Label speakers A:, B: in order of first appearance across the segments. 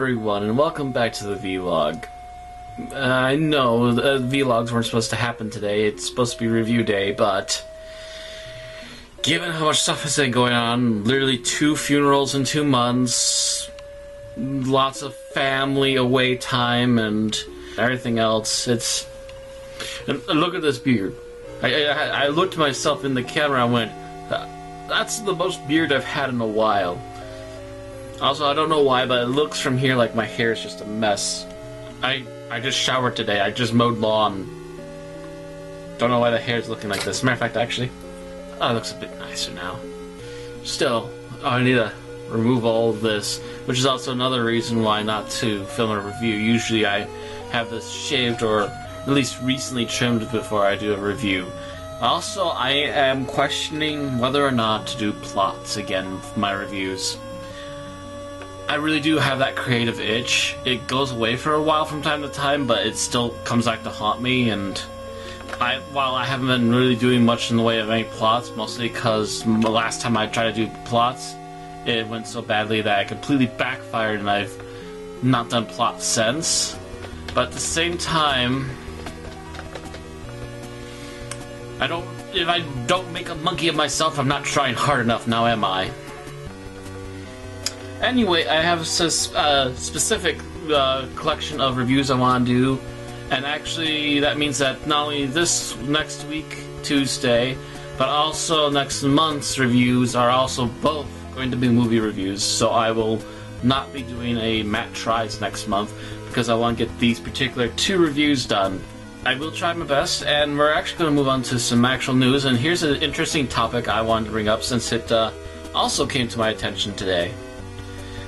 A: everyone, and welcome back to the vlog. I know the vlogs weren't supposed to happen today, it's supposed to be review day, but given how much stuff has been going on, literally 2 funerals in 2 months, lots of family away time, and everything else, it's... And look at this beard. I looked at myself in the camera and went, that's the most beard I've had in a while. Also, I don't know why, but it looks from here like my hair is just a mess. I just showered today. I just mowed lawn. Don't know why the hair is looking like this. Matter of fact, actually, it looks a bit nicer now. Still, I need to remove all of this, which is also another reason why not to film a review. Usually I have this shaved or at least recently trimmed before I do a review. Also, I am questioning whether or not to do plots again for my reviews. I really do have that creative itch. It goes away for a while from time to time, but it still comes back to haunt me, and while I haven't been really doing much in the way of any plots, mostly because the last time I tried to do plots, it went so badly that I completely backfired and I've not done plots since. But at the same time, if I don't make a monkey of myself, I'm not trying hard enough, now am I? Anyway, I have a specific collection of reviews I want to do, and actually that means that not only this next week, Tuesday, but also next month's reviews are also both going to be movie reviews, so I will not be doing a Matt Tries next month, because I want to get these particular 2 reviews done. I will try my best, and we're actually going to move on to some actual news, and here's an interesting topic I wanted to bring up since it also came to my attention today.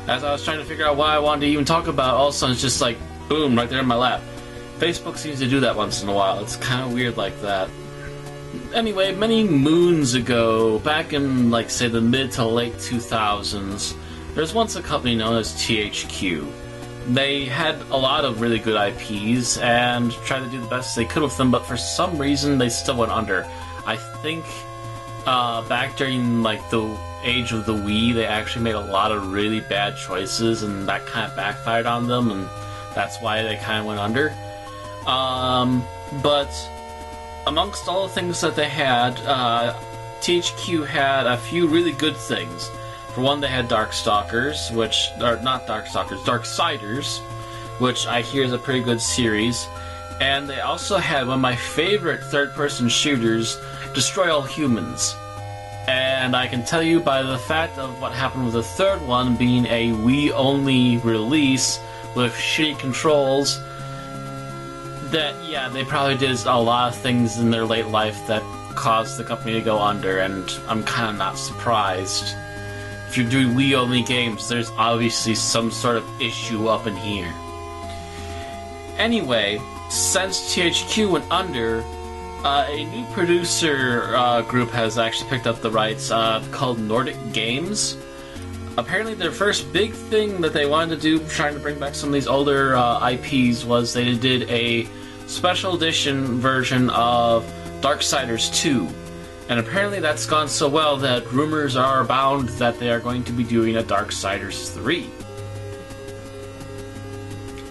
A: As I was trying to figure out what I wanted to even talk about, all of a sudden it's just like, boom, right there in my lap. Facebook seems to do that once in a while. It's kind of weird like that. Anyway, many moons ago, back in, like, say, the mid to late 2000s, there was once a company known as THQ. They had a lot of really good IPs and tried to do the best they could with them, but for some reason they still went under. I think back during, like, the age of the Wii, they actually made a lot of really bad choices, and that kind of backfired on them, and that's why they kind of went under. But amongst all the things that they had, THQ had a few really good things. For one, they had Darkstalkers, which are not Darkstalkers, Darksiders, which I hear is a pretty good series. And they also had one of my favorite third-person shooters, Destroy All Humans. And I can tell you by the fact of what happened with the third one being a Wii-only release with shitty controls, that, yeah, they probably did a lot of things in their late life that caused the company to go under, and I'm kind of not surprised. If you're doing Wii-only games, there's obviously some sort of issue up in here. Anyway, since THQ went under, a new producer group has actually picked up the rights called Nordic Games. Apparently their first big thing that they wanted to do, trying to bring back some of these older IPs, was they did a special edition version of Darksiders 2. And apparently that's gone so well that rumors are abound that they are going to be doing a Darksiders 3.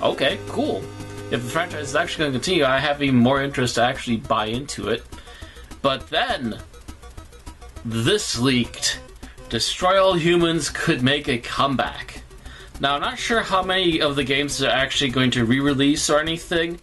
A: Okay, cool. If the franchise is actually going to continue, I have even more interest to actually buy into it. But then, this leaked. Destroy All Humans could make a comeback. Now, I'm not sure how many of the games they're actually going to re-release or anything,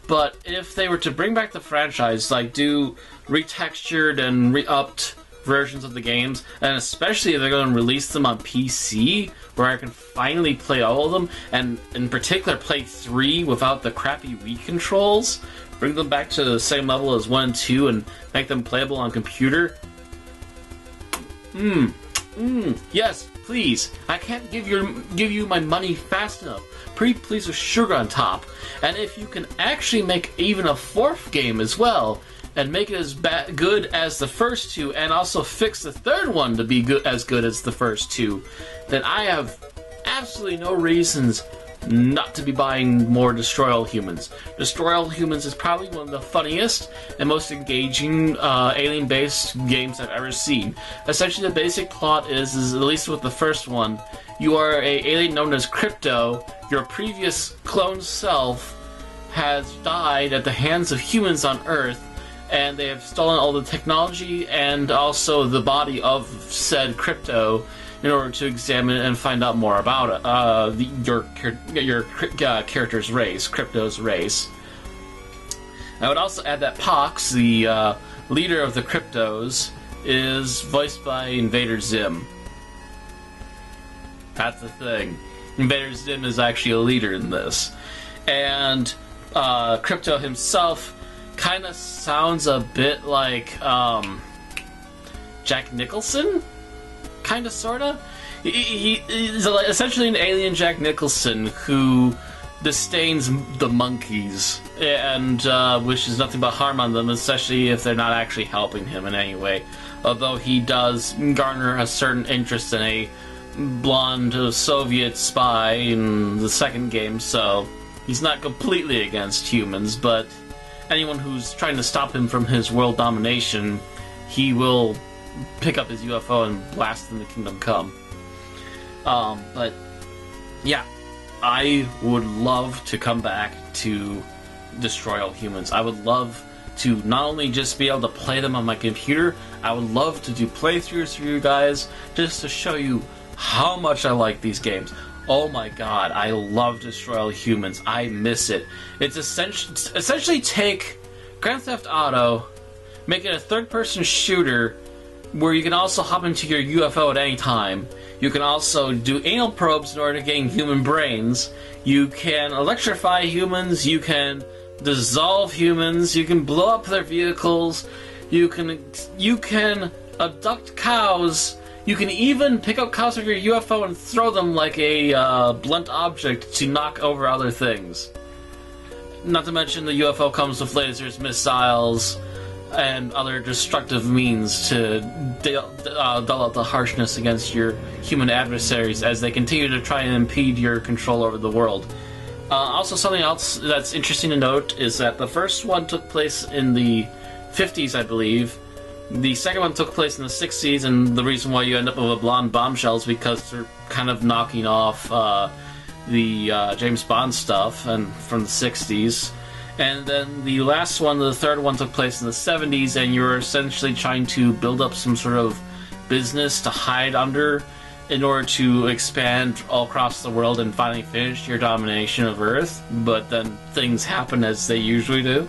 A: but if they were to bring back the franchise, like do retextured and re-upped versions of the games, and especially if they're going to release them on PC, where I can finally play all of them, and in particular play 3 without the crappy Wii controls, bring them back to the same level as 1 and 2, and make them playable on computer. Yes, please. I can't give you my money fast enough. Pretty please with sugar on top. And if you can actually make even a 4th game as well, and make it as good as the first 2, and also fix the 3rd one to be as good as the first 2, then I have absolutely no reasons not to be buying more Destroy All Humans. Destroy All Humans is probably one of the funniest and most engaging alien-based games I've ever seen. Essentially, the basic plot is at least with the first one, you are a alien known as Crypto. Your previous clone self has died at the hands of humans on Earth, and they have stolen all the technology and also the body of said Crypto in order to examine and find out more about it, your character's race, Crypto's race. I would also add that Pox, the leader of the Cryptos, is voiced by Invader Zim. That's the thing. Invader Zim is actually a leader in this. And Crypto himself kind of sounds a bit like Jack Nicholson? Kinda, sorta. He is essentially an alien Jack Nicholson who disdains the monkeys and wishes nothing but harm on them, especially if they're not actually helping him in any way. Although he does garner a certain interest in a blonde Soviet spy in the second game, so he's not completely against humans, but anyone who's trying to stop him from his world domination, he will pick up his UFO and blast in the Kingdom Come. But yeah, I would love to come back to Destroy All Humans. I would love to not only just be able to play them on my computer, I would love to do playthroughs for you guys just to show you how much I like these games. Oh my god, I love Destroy All Humans. I miss it. It's essentially take Grand Theft Auto, make it a third-person shooter where you can also hop into your UFO at any time. You can also do anal probes in order to gain human brains. You can electrify humans. You can dissolve humans. You can blow up their vehicles. You can abduct cows. You can even pick up cows with your UFO and throw them like a blunt object to knock over other things. Not to mention the UFO comes with lasers, missiles, and other destructive means to dull out the harshness against your human adversaries as they continue to try and impede your control over the world. Also, something else that's interesting to note is that the first one took place in the 50s, I believe. The second one took place in the 60s, and the reason why you end up with a blonde bombshell is because they're kind of knocking off the James Bond stuff and from the 60s. And then the last one, the third one, took place in the 70s, and you're essentially trying to build up some sort of business to hide under in order to expand all across the world and finally finish your domination of Earth. But then things happen as they usually do.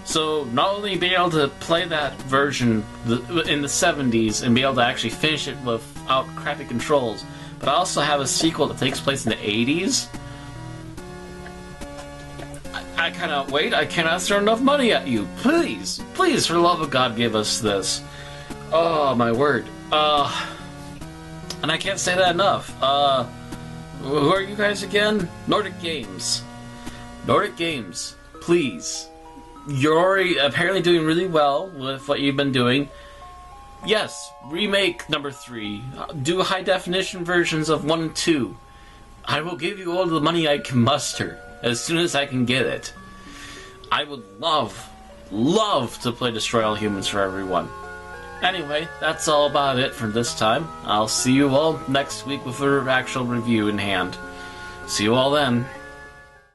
A: So not only be able to play that version in the 70s and be able to actually finish it without crappy controls, but I also have a sequel that takes place in the 80s. I cannot wait. I cannot throw enough money at you. Please, please, for the love of God, give us this. Oh, my word. And I can't say that enough. Who are you guys again? Nordic Games. Nordic Games, please. You're apparently doing really well with what you've been doing. Yes, remake number 3. Do high-definition versions of 1 and 2. I will give you all the money I can muster as soon as I can get it. I would love to play Destroy All Humans for everyone. Anyway, that's all about it for this time. I'll see you all next week with an actual review in hand. See you all then.